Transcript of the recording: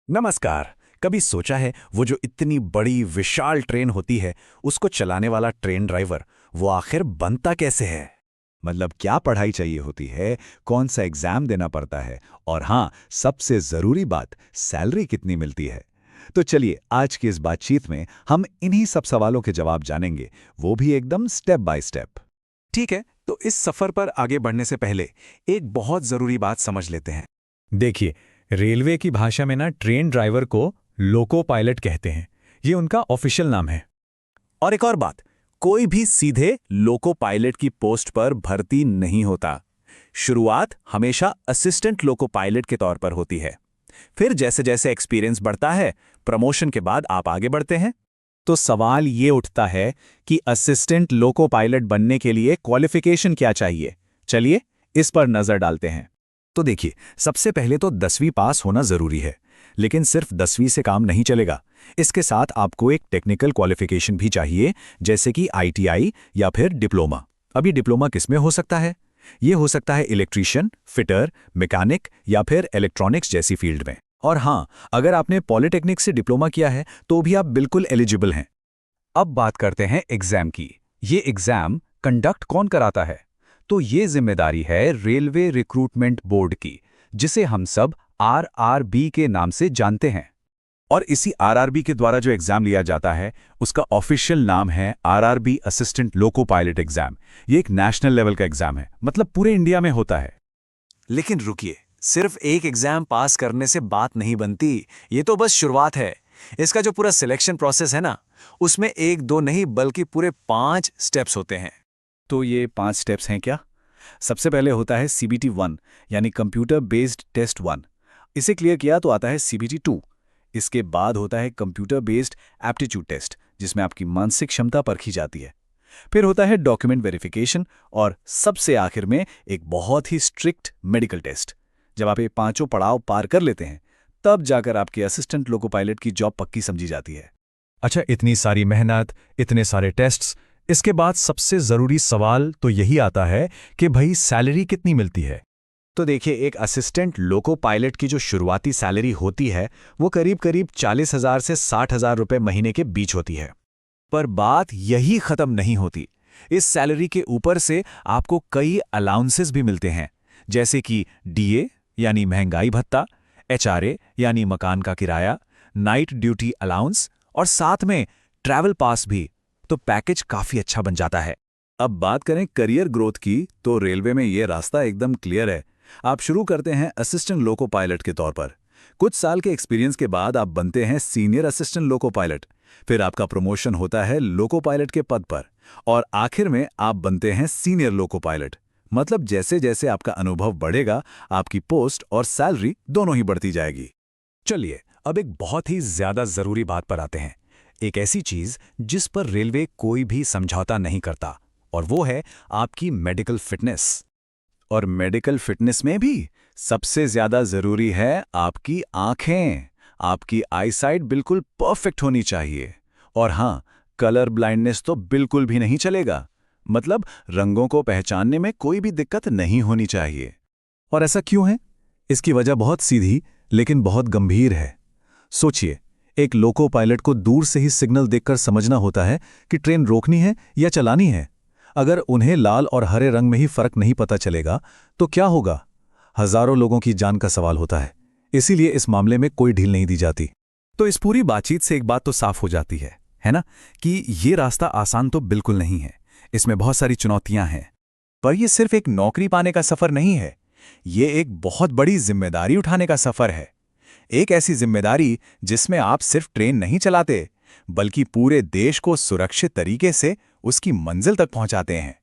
नमस्कार। कभी सोचा है वो जो इतनी बड़ी विशाल ट्रेन होती है उसको चलाने वाला ट्रेन ड्राइवर वो आखिर बनता कैसे है? मतलब क्या पढ़ाई चाहिए होती है, कौन सा एग्जाम देना पड़ता है, और हाँ, सबसे जरूरी बात, सैलरी कितनी मिलती है। तो चलिए आज की इस बातचीत में हम इन्हीं सब सवालों के जवाब जानेंगे, वो भी एकदम स्टेप बाय स्टेप। ठीक है, तो इस सफर पर आगे बढ़ने से पहले एक बहुत जरूरी बात समझ लेते हैं। देखिए, रेलवे की भाषा में ना ट्रेन ड्राइवर को लोको पायलट कहते हैं। ये उनका ऑफिशियल नाम है। और एक और बात, कोई भी सीधे लोको पायलट की पोस्ट पर भर्ती नहीं होता। शुरुआत हमेशा असिस्टेंट लोको पायलट के तौर पर होती है। फिर जैसे जैसे एक्सपीरियंस बढ़ता है, प्रमोशन के बाद आप आगे बढ़ते हैं। तो सवाल ये उठता है कि असिस्टेंट लोको पायलट बनने के लिए क्वालिफिकेशन क्या चाहिए। चलिए इस पर नजर डालते हैं। तो देखिए, सबसे पहले तो 10वीं पास होना जरूरी है, लेकिन सिर्फ 10वीं से काम नहीं चलेगा। इसके साथ आपको एक टेक्निकल क्वालिफिकेशन भी चाहिए, जैसे कि आईटीआई या फिर डिप्लोमा। अभी डिप्लोमा किसमें हो सकता है? ये हो सकता है इलेक्ट्रीशियन, फिटर, मैकेनिक या फिर इलेक्ट्रॉनिक्स जैसी फील्ड में। और हाँ, अगर आपने पॉलिटेक्निक से डिप्लोमा किया है तो भी आप बिल्कुल एलिजिबल हैं। अब बात करते हैं एग्जाम की। ये एग्जाम कंडक्ट कौन कराता है? तो ये जिम्मेदारी है रेलवे रिक्रूटमेंट बोर्ड की, जिसे हम सब आरआरबी के नाम से जानते हैं। और इसी आरआरबी के द्वारा जो एग्जाम लिया जाता है उसका ऑफिशियल नाम है RRB assistant loco pilot exam. ये एक नेशनल लेवल का एग्जाम है, मतलब पूरे इंडिया में होता है। लेकिन रुकिए, सिर्फ एक एग्जाम पास करने से बात नहीं बनती। ये तो बस शुरुआत है। इसका जो पूरा सिलेक्शन प्रोसेस है ना, उसमें एक दो नहीं बल्कि पूरे 5 स्टेप्स होते हैं। तो ये 5 स्टेप्स हैं क्या? सबसे पहले होता है CBT 1, यानी कंप्यूटर बेस्ड टेस्ट 1। इसे क्लियर किया तो आता है CBT 2। इसके बाद होता है कंप्यूटर बेस्ड एप्टीट्यूड टेस्ट, जिसमें आपकी मानसिक क्षमता परखी जाती है। फिर होता है डॉक्यूमेंट वेरिफिकेशन, और सबसे आखिर में एक बहुत ही स्ट्रिक्ट मेडिकल टेस्ट। जब आप ये पांचों पड़ाव पार कर लेते हैं, तब जाकर आपके असिस्टेंट लोको पायलट की जॉब पक्की समझी जाती है। अच्छा, इतनी सारी मेहनत, इतने सारे टेस्ट्स, इसके बाद सबसे ज़रूरी सवाल तो यही आता है कि भाई सैलरी कितनी मिलती है। तो देखिए, एक असिस्टेंट लोको पायलट की जो शुरुआती सैलरी होती है वो करीब करीब 40,000 से 60,000 रुपए महीने के बीच होती है। पर बात यही खत्म नहीं होती। इस सैलरी के ऊपर से आपको कई अलाउंसेस भी मिलते हैं, जैसे कि डीए यानी महंगाई भत्ता, एचआरए यानी मकान का किराया, नाइट ड्यूटी अलाउंस और साथ में ट्रैवल पास भी। तो पैकेज काफी अच्छा बन जाता है। अब बात करें करियर ग्रोथ की, तो रेलवे में ये रास्ता एकदम क्लियर है। आप शुरू करते हैं असिस्टेंट लोको पायलट के तौर पर। कुछ साल के एक्सपीरियंस के बाद आप बनते हैं सीनियर असिस्टेंट लोको पायलट। फिर आपका प्रमोशन होता है लोको पायलट के पद पर, और आखिर में आप बनते हैं सीनियर लोको पायलट। मतलब जैसे जैसे आपका अनुभव बढ़ेगा, आपकी पोस्ट और सैलरी दोनों ही बढ़ती जाएगी। चलिए, अब एक बहुत ही ज्यादा जरूरी बात पर आते हैं। एक ऐसी चीज जिस पर रेलवे कोई भी समझौता नहीं करता, और वो है आपकी मेडिकल फिटनेस। और मेडिकल फिटनेस में भी सबसे ज्यादा जरूरी है आपकी आंखें। आपकी आईसाइट बिल्कुल परफेक्ट होनी चाहिए। और हाँ, कलर ब्लाइंडनेस तो बिल्कुल भी नहीं चलेगा। मतलब रंगों को पहचानने में कोई भी दिक्कत नहीं होनी चाहिए। और ऐसा क्यों है? इसकी वजह बहुत सीधी लेकिन बहुत गंभीर है। सोचिए, एक लोको पायलट को दूर से ही सिग्नल देखकर समझना होता है कि ट्रेन रोकनी है या चलानी है। अगर उन्हें लाल और हरे रंग में ही फर्क नहीं पता चलेगा तो क्या होगा? हजारों लोगों की जान का सवाल होता है। इसीलिए इस मामले में कोई ढील नहीं दी जाती। तो इस पूरी बातचीत से एक बात तो साफ हो जाती है ना, कि ये रास्ता आसान तो बिल्कुल नहीं है। इसमें बहुत सारी चुनौतियां हैं। पर यह सिर्फ एक नौकरी पाने का सफर नहीं है, ये एक बहुत बड़ी जिम्मेदारी उठाने का सफर है। एक ऐसी जिम्मेदारी जिसमें आप सिर्फ ट्रेन नहीं चलाते, बल्कि पूरे देश को सुरक्षित तरीके से उसकी मंजिल तक पहुंचाते हैं।